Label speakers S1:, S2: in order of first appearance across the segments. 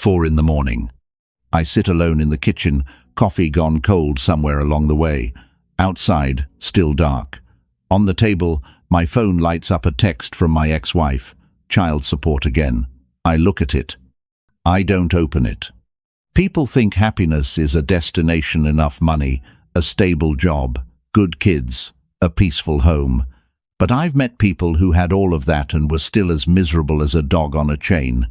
S1: 4 in the morning. I sit alone in the kitchen, coffee gone cold somewhere along the way. Outside, still dark. On the table, my phone lights up a text from my ex-wife. Child support again. I look at it. I don't open it. People think happiness is a destination, enough money, a stable job, good kids, a peaceful home. But I've met people who had all of that and were still as miserable as a dog on a chain.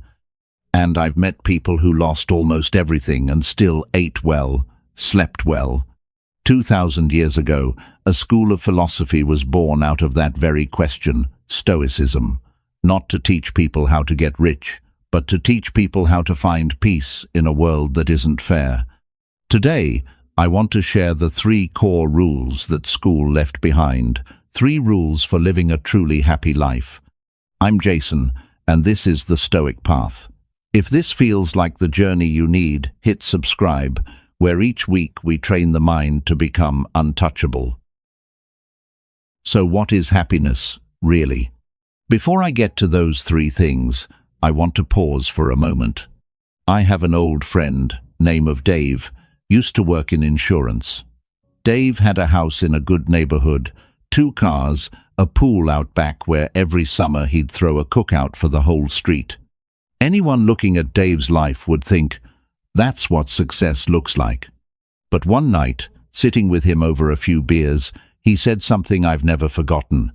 S1: And I've met people who lost almost everything and still ate well, slept well. 2,000 years ago, a school of philosophy was born out of that very question, Stoicism. Not to teach people how to get rich, but to teach people how to find peace in a world that isn't fair. Today, I want to share the 3 core rules that school left behind, 3 rules for living a truly happy life. I'm Jason, and this is the Stoic Path. If this feels like the journey you need, hit subscribe, where each week we train the mind to become untouchable. So what is happiness, really? Before I get to those 3 things, I want to pause for a moment. I have an old friend, name of Dave, used to work in insurance. Dave had a house in a good neighborhood, 2 cars, a pool out back where every summer he'd throw a cookout for the whole street. Anyone looking at Dave's life would think, that's what success looks like. But one night, sitting with him over a few beers, he said something I've never forgotten.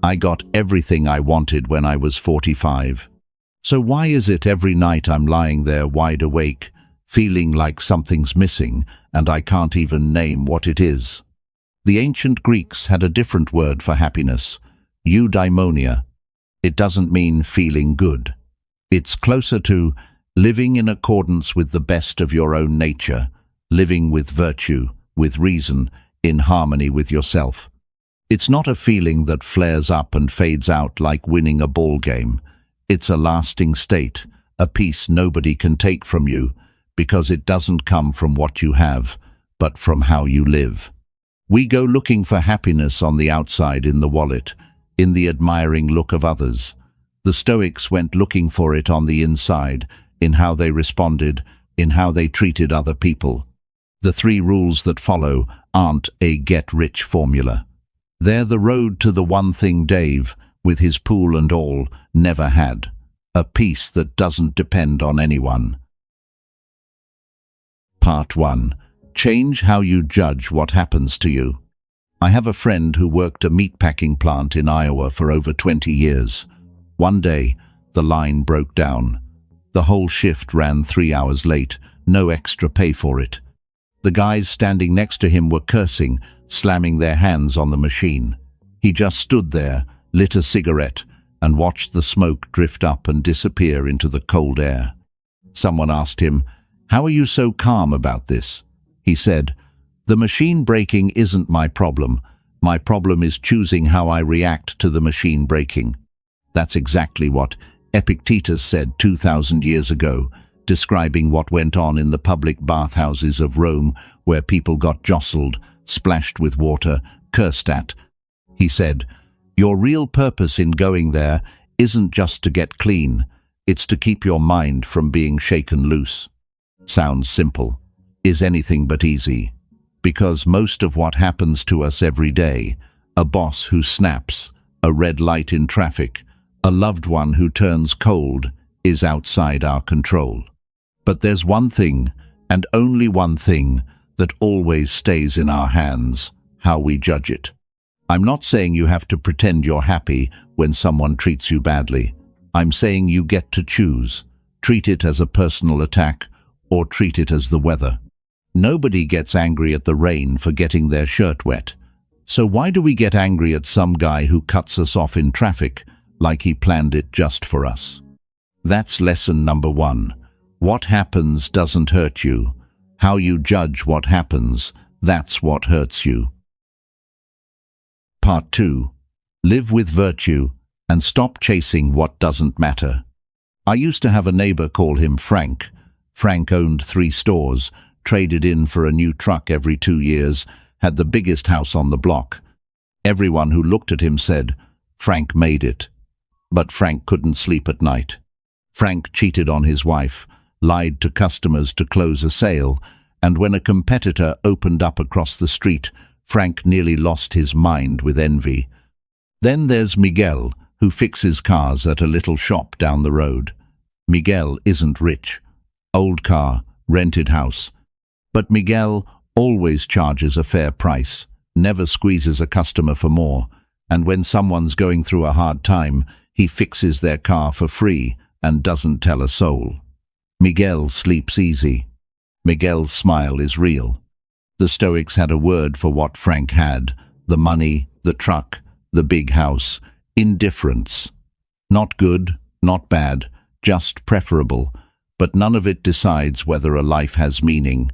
S1: I got everything I wanted when I was 45. So why is it every night I'm lying there wide awake, feeling like something's missing, and I can't even name what it is? The ancient Greeks had a different word for happiness, eudaimonia. It doesn't mean feeling good. It's closer to living in accordance with the best of your own nature, living with virtue, with reason, in harmony with yourself. It's not a feeling that flares up and fades out like winning a ball game. It's a lasting state, a peace nobody can take from you, because it doesn't come from what you have, but from how you live. We go looking for happiness on the outside, in the wallet, in the admiring look of others. The Stoics went looking for it on the inside, in how they responded, in how they treated other people. The 3 rules that follow aren't a get-rich formula. They're the road to the one thing Dave, with his pool and all, never had, a peace that doesn't depend on anyone. Part 1. Change how you judge what happens to you. I have a friend who worked a meatpacking plant in Iowa for over 20 years. One day, the line broke down. The whole shift ran 3 hours late, no extra pay for it. The guys standing next to him were cursing, slamming their hands on the machine. He just stood there, lit a cigarette, and watched the smoke drift up and disappear into the cold air. Someone asked him, "How are you so calm about this?" He said, "The machine breaking isn't my problem. My problem is choosing how I react to the machine breaking." That's exactly what Epictetus said 2,000 years ago, describing what went on in the public bathhouses of Rome, where people got jostled, splashed with water, cursed at. He said, "Your real purpose in going there isn't just to get clean, it's to keep your mind from being shaken loose." Sounds simple, is anything but easy. Because most of what happens to us every day, a boss who snaps, a red light in traffic, a loved one who turns cold, is outside our control. But there's one thing, and only one thing, that always stays in our hands: how we judge it. I'm not saying you have to pretend you're happy when someone treats you badly. I'm saying you get to choose. Treat it as a personal attack, or treat it as the weather. Nobody gets angry at the rain for getting their shirt wet. So why do we get angry at some guy who cuts us off in traffic, like he planned it just for us? That's lesson number 1. What happens doesn't hurt you. How you judge what happens, that's what hurts you. Part 2. Live with virtue and stop chasing what doesn't matter. I used to have a neighbor, call him Frank. Frank owned 3 stores, traded in for a new truck every 2 years, had the biggest house on the block. Everyone who looked at him said, "Frank made it." But Frank couldn't sleep at night. Frank cheated on his wife, lied to customers to close a sale, and when a competitor opened up across the street, Frank nearly lost his mind with envy. Then there's Miguel, who fixes cars at a little shop down the road. Miguel isn't rich. Old car, rented house. But Miguel always charges a fair price, never squeezes a customer for more, and when someone's going through a hard time, he fixes their car for free and doesn't tell a soul. Miguel sleeps easy. Miguel's smile is real. The Stoics had a word for what Frank had: the money, the truck, the big house, indifferents. Not good, not bad, just preferable, but none of it decides whether a life has meaning.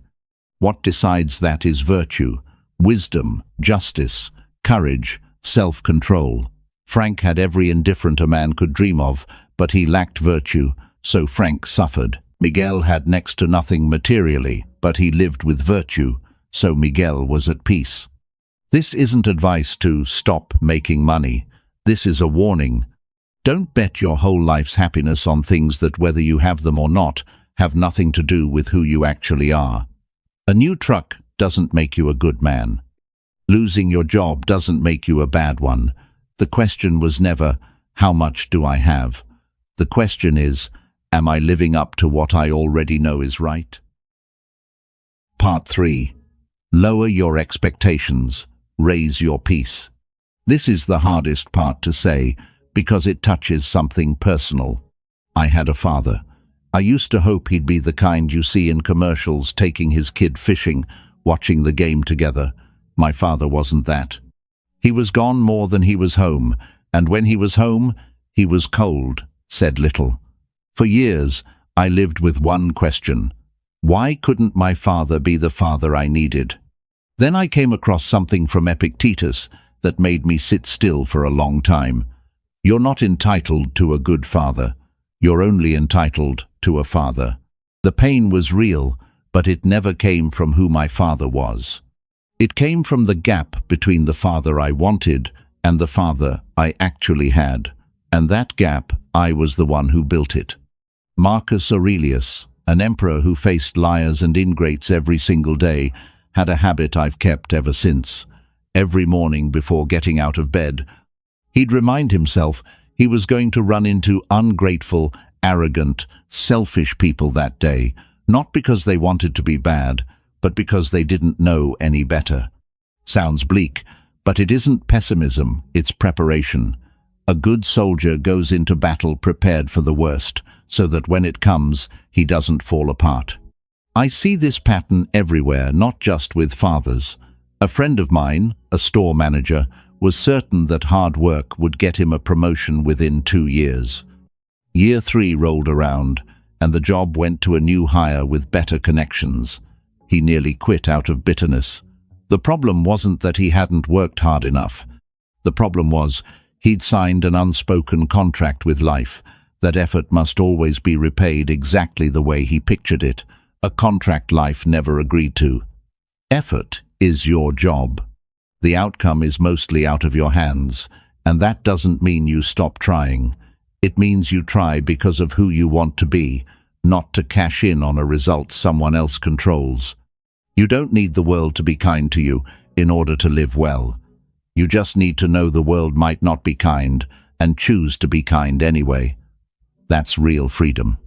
S1: What decides that is virtue, wisdom, justice, courage, self-control. Frank had every indifferent a man could dream of, but he lacked virtue, so Frank suffered. Miguel had next to nothing materially, but he lived with virtue, so Miguel was at peace. This isn't advice to stop making money. This is a warning. Don't bet your whole life's happiness on things that, whether you have them or not, have nothing to do with who you actually are. A new truck doesn't make you a good man. Losing your job doesn't make you a bad one. The question was never, how much do I have? The question is, am I living up to what I already know is right? Part 3. Lower your expectations. Raise your peace. This is the hardest part to say, because it touches something personal. I had a father. I used to hope he'd be the kind you see in commercials, taking his kid fishing, watching the game together. My father wasn't that. He was gone more than he was home, and when he was home, he was cold, said little. For years, I lived with one question: why couldn't my father be the father I needed? Then I came across something from Epictetus that made me sit still for a long time. You're not entitled to a good father. You're only entitled to a father. The pain was real, but it never came from who my father was. It came from the gap between the father I wanted and the father I actually had, and that gap, I was the one who built it. Marcus Aurelius, an emperor who faced liars and ingrates every single day, had a habit I've kept ever since. Every morning before getting out of bed, he'd remind himself he was going to run into ungrateful, arrogant, selfish people that day, not because they wanted to be bad, but because they didn't know any better. Sounds bleak, but it isn't pessimism, it's preparation. A good soldier goes into battle prepared for the worst, so that when it comes, he doesn't fall apart. I see this pattern everywhere, not just with fathers. A friend of mine, a store manager, was certain that hard work would get him a promotion within 2 years. Year 3 rolled around, and the job went to a new hire with better connections. He nearly quit out of bitterness. The problem wasn't that he hadn't worked hard enough. The problem was he'd signed an unspoken contract with life, that effort must always be repaid exactly the way he pictured it, a contract life never agreed to. Effort is your job. The outcome is mostly out of your hands, and that doesn't mean you stop trying. It means you try because of who you want to be, not to cash in on a result someone else controls. You don't need the world to be kind to you in order to live well. You just need to know the world might not be kind and choose to be kind anyway. That's real freedom.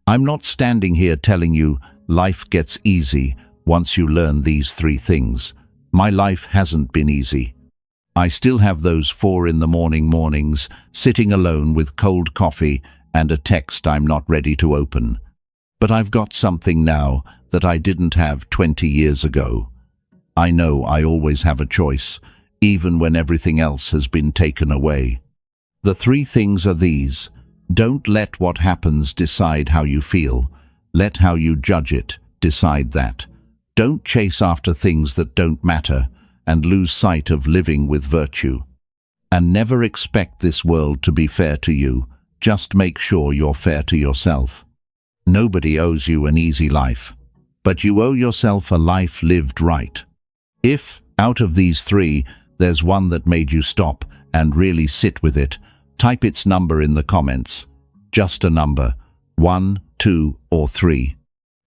S1: I'm not standing here telling you life gets easy once you learn these 3 things. My life hasn't been easy. I still have those 4 in the mornings, sitting alone with cold coffee and a text I'm not ready to open. But I've got something now that I didn't have 20 years ago. I know I always have a choice, even when everything else has been taken away. The 3 things are these: don't let what happens decide how you feel. Let how you judge it decide that. Don't chase after things that don't matter and lose sight of living with virtue. And never expect this world to be fair to you. Just make sure you're fair to yourself. Nobody owes you an easy life, but you owe yourself a life lived right. If, out of these 3, there's one that made you stop and really sit with it, type its number in the comments. Just a number. 1, 2 or 3.